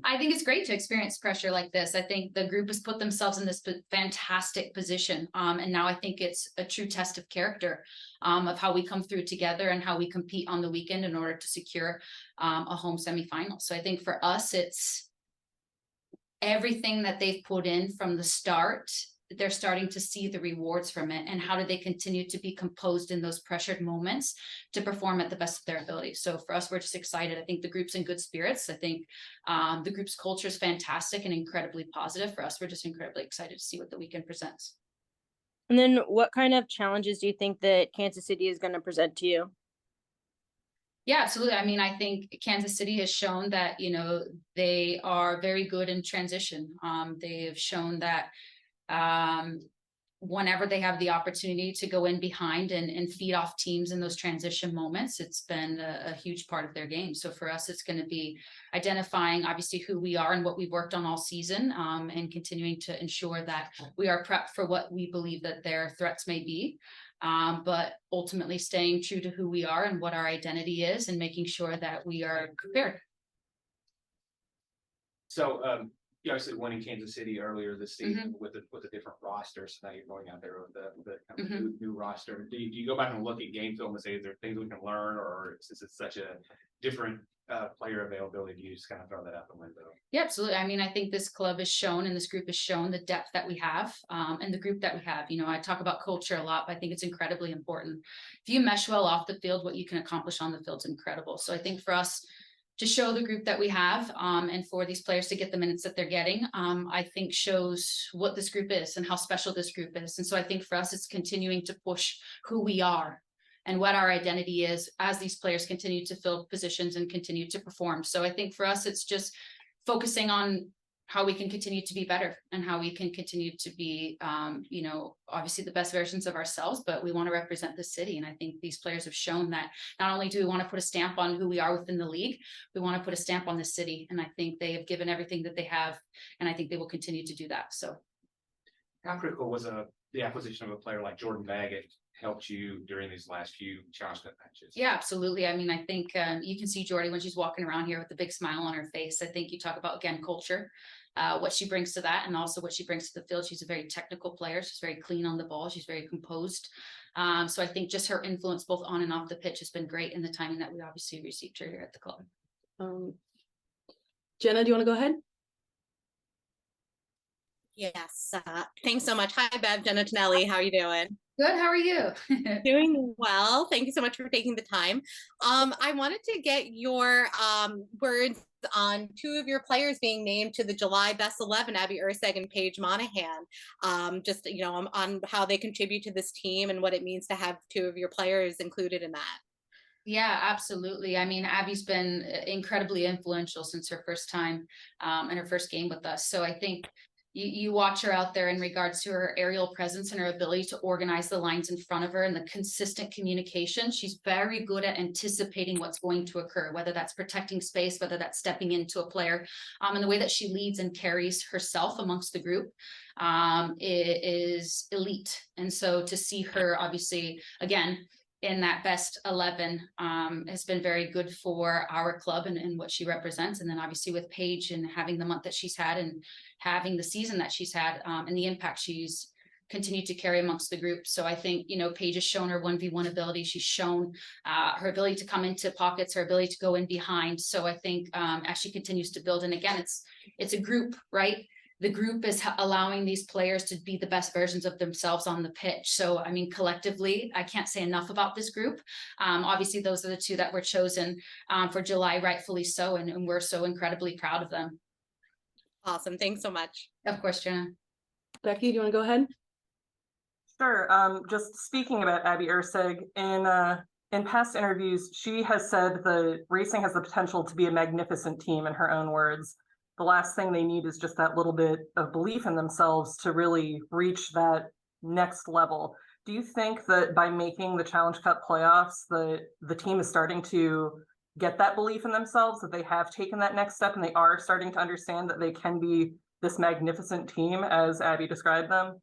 I think it's great to experience pressure like this. I think the group has put themselves in this fantastic position. And now I think it's a true test of character, of how we come through together and how we compete on the weekend in order to secure a home semifinal. So I think for us, it's everything that they've put in from the start. They're starting to see the rewards from it, and how do they continue to be composed in those pressured moments to perform at the best of their ability. So for us, we're just excited. I think the group's in good spirits. I think the group's culture is fantastic and incredibly positive. For us, we're just incredibly excited to see what the weekend presents. And then what kind of challenges do you think that Kansas City is going to present to you? Yeah, absolutely. I mean, I think Kansas City has shown that, they are very good in transition. They have shown that whenever they have the opportunity to go in behind and feed off teams in those transition moments, it's been a huge part of their game. So for us, it's going to be identifying obviously who we are and what we've worked on all season, and continuing to ensure that we are prepped for what we believe that their threats may be. But ultimately staying true to who we are and what our identity is, and making sure that we are prepared. So you obviously won in Kansas City earlier this season with a different roster. So now you're going out there with the kind of new roster. Do you go back and look at game film and say, is there things we can learn, or since it's such a different player availability, do you just kind of throw that out the window? Yeah, absolutely. I mean, I think this club has shown, and this group has shown the depth that we have, and the group that we have. I talk about culture a lot, but I think it's incredibly important. If you mesh well off the field, what you can accomplish on the field is incredible. So I think for us to show the group that we have, and for these players to get the minutes that they're getting, I think shows what this group is and how special this group is. And so I think for us, it's continuing to push who we are and what our identity is as these players continue to fill positions and continue to perform. So I think for us, it's just focusing on how we can continue to be better and how we can continue to be, obviously the best versions of ourselves, but we want to represent the city. And I think these players have shown that not only do we want to put a stamp on who we are within the league, we want to put a stamp on the city. And I think they have given everything that they have, and I think they will continue to do that. So how critical was the acquisition of a player like Jordan Baggett helped you during these last few Challenge Cup matches? Yeah, absolutely. I mean, I think you can see Jordy when she's walking around here with a big smile on her face. I think you talk about, again, culture, what she brings to that, and also what she brings to the field. She's a very technical player. She's very clean on the ball. She's very composed. So I think just her influence both on and off the pitch has been great in the timing that we obviously received her here at the club. Jenna, do you want to go ahead? Yes. Thanks so much. Hi, Bev. Jenna Tonelli. How are you doing? Good. How are you? Doing well. Thank you so much for taking the time. I wanted to get your words on two of your players being named to the July Best 11, Abby Urseg and Paige Monahan. Just, on how they contribute to this team and what it means to have two of your players included in that. Yeah, absolutely. I mean, Abby's been incredibly influential since her first time and her first game with us. So I think you watch her out there in regards to her aerial presence and her ability to organize the lines in front of her and the consistent communication. She's very good at anticipating what's going to occur, whether that's protecting space, whether that's stepping into a player, and the way that she leads and carries herself amongst the group is elite. And so to see her, obviously, again, in that best 11 has been very good for our club and what she represents. And then obviously with Paige and having the month that she's had and having the season that she's had and the impact she's continued to carry amongst the group. So I think, Paige has shown her 1v1 ability. She's shown her ability to come into pockets, her ability to go in behind. So I think as she continues to build, and again, it's a group, right? The group is allowing these players to be the best versions of themselves on the pitch. So, I mean, collectively, I can't say enough about this group. Obviously, those are the two that were chosen for July, rightfully so. And we're so incredibly proud of them. Awesome. Thanks so much. Of course, Jenna. Becky, do you want to go ahead? Sure. Just speaking about Abby Urseg, in past interviews, she has said the Racing has the potential to be a magnificent team, in her own words. The last thing they need is just that little bit of belief in themselves to really reach that next level. Do you think that by making the Challenge Cup playoffs, the team is starting to get that belief in themselves, that they have taken that next step and they are starting to understand that they can be this magnificent team as Abby described them?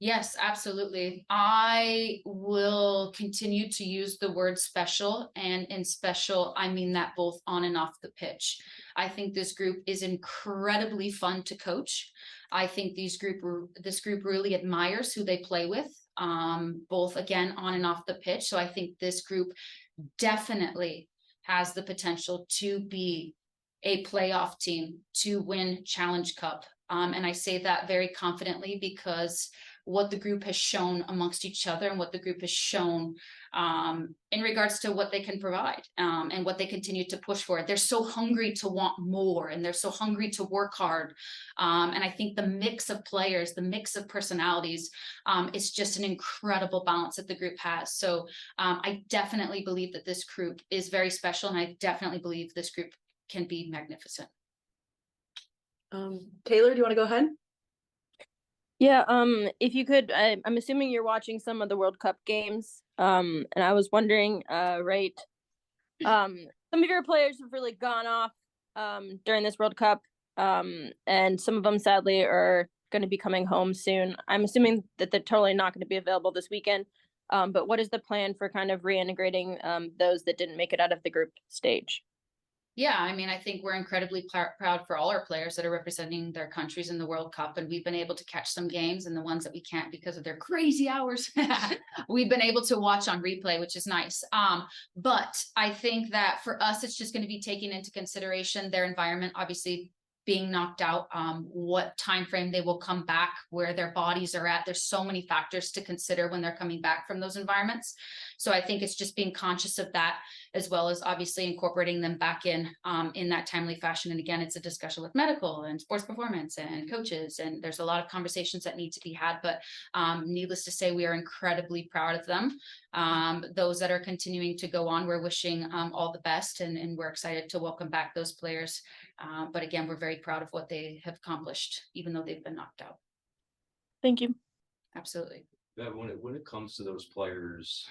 Yes, absolutely. I will continue to use the word special, and in special, I mean that both on and off the pitch. I think this group is incredibly fun to coach. I think this group really admires who they play with, both again on and off the pitch. So I think this group definitely has the potential to be a playoff team, to win Challenge Cup. And I say that very confidently because what the group has shown amongst each other and what the group has shown in regards to what they can provide and what they continue to push for. They're so hungry to want more, and they're so hungry to work hard. And I think the mix of players, the mix of personalities, is just an incredible balance that the group has. So I definitely believe that this group is very special, and I definitely believe this group can be magnificent. Taylor, do you want to go ahead? Yeah, if you could, I'm assuming you're watching some of the World Cup games. And I was wondering, right, some of your players have really gone off during this World Cup, and some of them sadly are going to be coming home soon. I'm assuming that they're totally not going to be available this weekend. But what is the plan for kind of reintegrating those that didn't make it out of the group stage? Yeah, I mean, I think we're incredibly proud for all our players that are representing their countries in the World Cup, and we've been able to catch some games, and the ones that we can't because of their crazy hours, we've been able to watch on replay, which is nice. But I think that for us, it's just going to be taking into consideration their environment, obviously being knocked out, what time frame they will come back, where their bodies are at. There's so many factors to consider when they're coming back from those environments. So I think it's just being conscious of that, as well as obviously incorporating them back in that timely fashion. And again, it's a discussion with medical and sports performance and coaches, and there's a lot of conversations that need to be had. But needless to say, we are incredibly proud of them. Those that are continuing to go on, we're wishing all the best, and we're excited to welcome back those players. But again, we're very proud of what they have accomplished, even though they've been knocked out. Thank you. Absolutely. Yeah, when it comes to those players,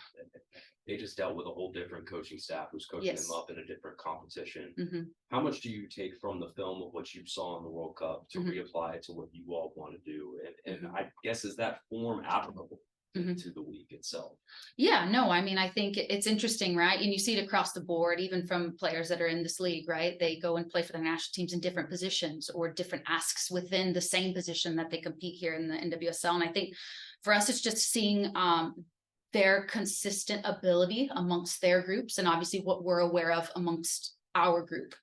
they just dealt with a whole different coaching staff who's coaching Yes. them up in a different competition. Mhm. How much do you take from the film of what you saw in the World Cup to Mhm. reapply it to what you all want to do? And Mhm. I guess, is that form applicable Mhm. to the league itself? Yeah, no, I mean, I think it's interesting, right? And you see it across the board, even from players that are in this league, right? They go and play for their national teams in different positions or different asks within the same position that they compete here in the NWSL. And I think for us, it's just seeing their consistent ability amongst their groups, and obviously what we're aware of amongst our group.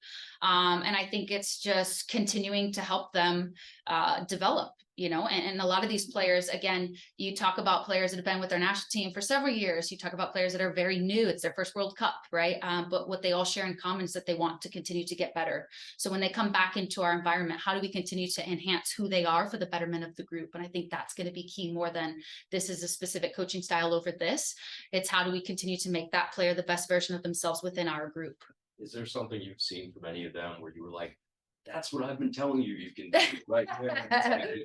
And I think it's just continuing to help them develop, and a lot of these players, again, you talk about players that have been with their national team for several years. You talk about players that are very new. It's their first World Cup, right? But what they all share in common is that they want to continue to get better. So when they come back into our environment, how do we continue to enhance who they are for the betterment of the group? And I think that's going to be key, more than this is a specific coaching style over this. It's how do we continue to make that player the best version of themselves within our group? Is there something you've seen from any of them where you were like, that's what I've been telling you can do, right?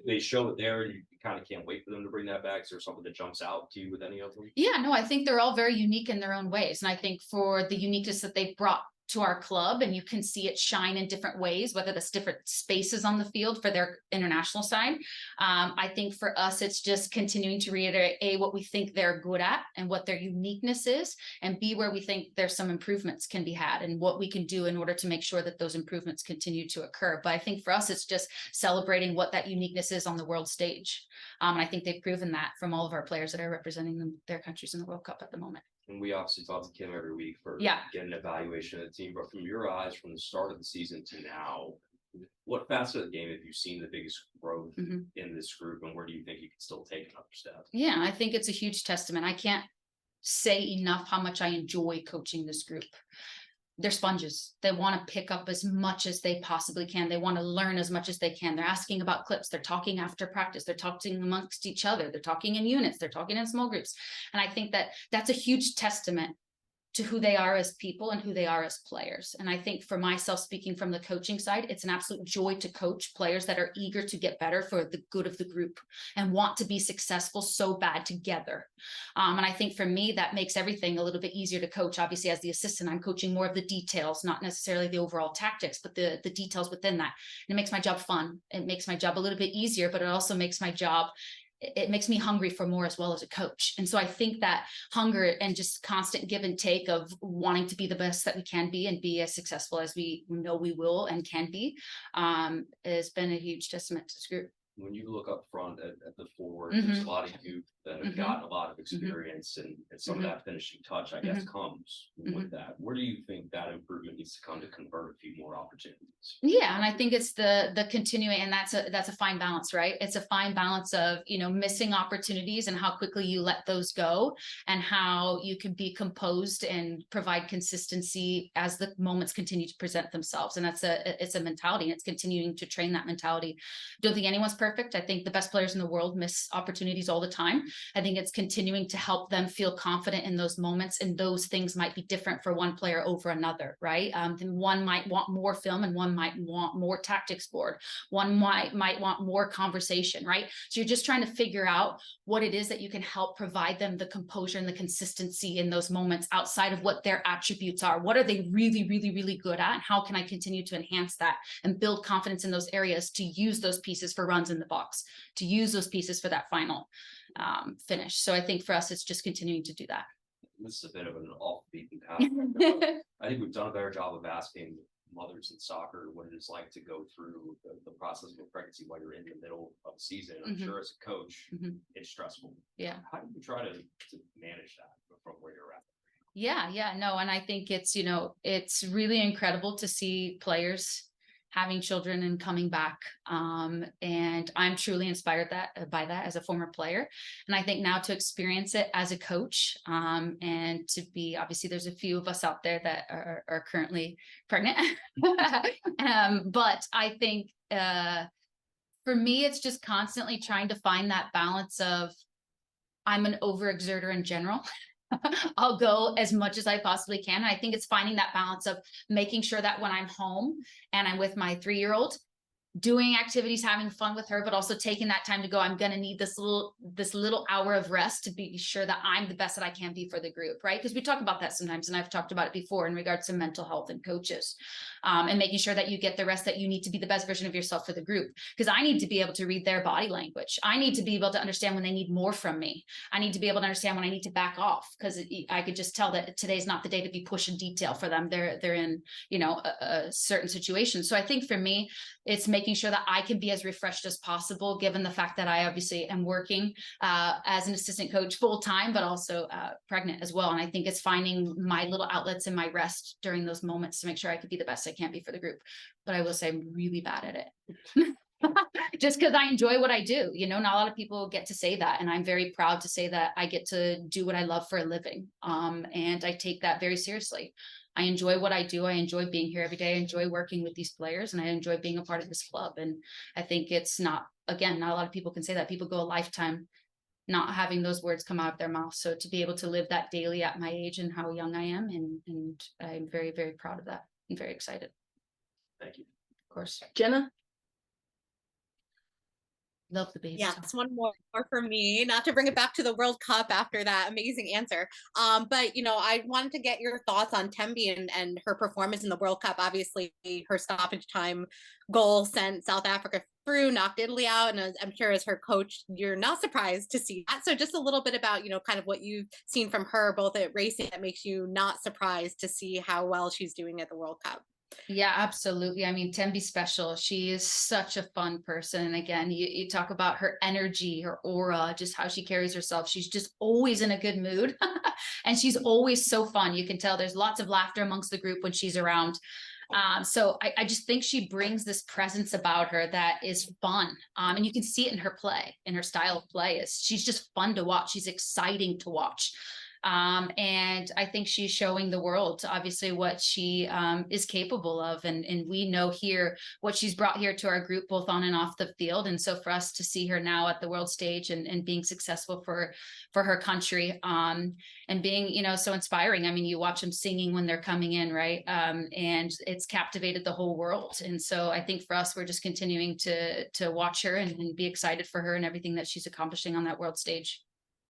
They show it there and you kind of can't wait for them to bring that back. Is there something that jumps out to you with any of them? Yeah, no, I think they're all very unique in their own ways. And I think for the uniqueness that they've brought to our club, and you can see it shine in different ways, whether that's different spaces on the field for their international side. I think for us, it's just continuing to reiterate A, what we think they're good at and what their uniqueness is, and B, where we think there's some improvements can be had and what we can do in order to make sure that those improvements continue to occur. But I think for us, it's just celebrating what that uniqueness is on the world stage. And I think they've proven that from all of our players that are representing their countries in the World Cup at the moment. And we obviously talk to Kim every week for getting an evaluation of the team, but from your eyes, from the start of the season to now, what facet of the game have you seen the biggest growth in this group, and where do you think you can still take another step? Yeah, I think it's a huge testament. I can't say enough how much I enjoy coaching this group. They're sponges. They want to pick up as much as they possibly can. They want to learn as much as they can. They're asking about clips. They're talking after practice. They're talking amongst each other. They're talking in units. They're talking in small groups. And I think that that's a huge testament to who they are as people and who they are as players. And I think for myself, speaking from the coaching side, it's an absolute joy to coach players that are eager to get better for the good of the group and want to be successful so bad together. And I think for me, that makes everything a little bit easier to coach. Obviously, as the assistant, I'm coaching more of the details, not necessarily the overall tactics, but the details within that. And it makes my job fun. It makes my job a little bit easier, but it also makes my job it makes me hungry for more as well as a coach. And so I think that hunger and just constant give and take of wanting to be the best that we can be and be as successful as we know we will and can be, has been a huge testament to this group. When you look up front at the forward, there's a lot of youth that have Mhm. gotten a lot of experience, and some of Mhm. that finishing touch, I guess, comes with that. Where do you think that improvement needs to come to convert a few more opportunities? Yeah, and I think it's the continuing, and that's a fine balance, right? It's a fine balance of, you know, missing opportunities and how quickly you let those go, and how you can be composed and provide consistency as the moments continue to present themselves. And it's a mentality, and it's continuing to train that mentality. Don't think anyone's perfect. I think the best players in the world miss opportunities all the time. I think it's continuing to help them feel confident in those moments, and those things might be different for one player over another, right? Then one might want more film, and one might want more tactics board. One might want more conversation, right? So you're just trying to figure out what it is that you can help provide them the composure and the consistency in those moments outside of what their attributes are. What are they really, really, really good at? And how can I continue to enhance that and build confidence in those areas to use those pieces for runs in the box, to use those pieces for that final finish. So I think for us, it's just continuing to do that. This is a bit of an off the beaten path. I think we've done a better job of asking mothers in soccer what it is like to go through the process of a pregnancy while you're in the middle of the season. I'm sure as a coach, it's stressful. Yeah. How do you try to manage that from where you're at? Yeah, no, and I think it's, you know, it's really incredible to see players having children and coming back. And I'm truly inspired by that as a former player. And I think now to experience it as a coach, and to be, obviously there's a few of us out there that are currently pregnant. But I think for me, it's just constantly trying to find that balance of, I'm an overexerter in general. I'll go as much as I possibly can. And I think it's finding that balance of making sure that when I'm home and I'm with my 3-year-old, doing activities, having fun with her, but also taking that time to go, I'm going to need this little hour of rest to be sure that I'm the best that I can be for the group, right? Because we talk about that sometimes, and I've talked about it before in regards to mental health and coaches, and making sure that you get the rest that you need to be the best version of yourself for the group. Because I need to be able to read their body language. I need to be able to understand when they need more from me. I need to be able to understand when I need to back off, because I could just tell that today's not the day to be pushing detail for them. They're in, you know, a certain situation. So I think for me, it's making sure that I can be as refreshed as possible, given the fact that I obviously am working as an assistant coach full time, but also pregnant as well. And I think it's finding my little outlets and my rest during those moments to make sure I can be the best I can be for the group. But I will say I'm really bad at it. Just because I enjoy what I do. You know, not a lot of people get to say that. And I'm very proud to say that I get to do what I love for a living. And I take that very seriously. I enjoy what I do. I enjoy being here every day. I enjoy working with these players, and I enjoy being a part of this club. And I think it's not a lot of people can say that. People go a lifetime not having those words come out of their mouth. So to be able to live that daily at my age and how young I am, and I'm very, very proud of that and very excited. Thank you. Of course. Jenna? Love the baby. Yes, one more for me, not to bring it back to the World Cup after that amazing answer. But, you know, I wanted to get your thoughts on Tembi and her performance in the World Cup. Obviously, her stoppage time goal sent South Africa through, knocked Italy out. And I'm sure as her coach, you're not surprised to see that. So just a little bit about, you know, kind of what you've seen from her, both at Racing, that makes you not surprised to see how well she's doing at the World Cup. Yeah, absolutely. I mean, Tembi's special. She is such a fun person. And again, you talk about her energy, her aura, just how she carries herself. She's just always in a good mood. And she's always so fun. You can tell there's lots of laughter amongst the group when she's around. So I just think she brings this presence about her that is fun. And you can see it in her play, in her style of play. She's just fun to watch. She's exciting to watch. And I think she's showing the world obviously what she is capable of. And we know here what she's brought here to our group, both on and off the field. And so for us to see her now at the world stage and being successful for her country, and being, you know, so inspiring. I mean, you watch them singing when they're coming in, right? And it's captivated the whole world. And so I think for us, we're just continuing to watch her and be excited for her and everything that she's accomplishing on that world stage.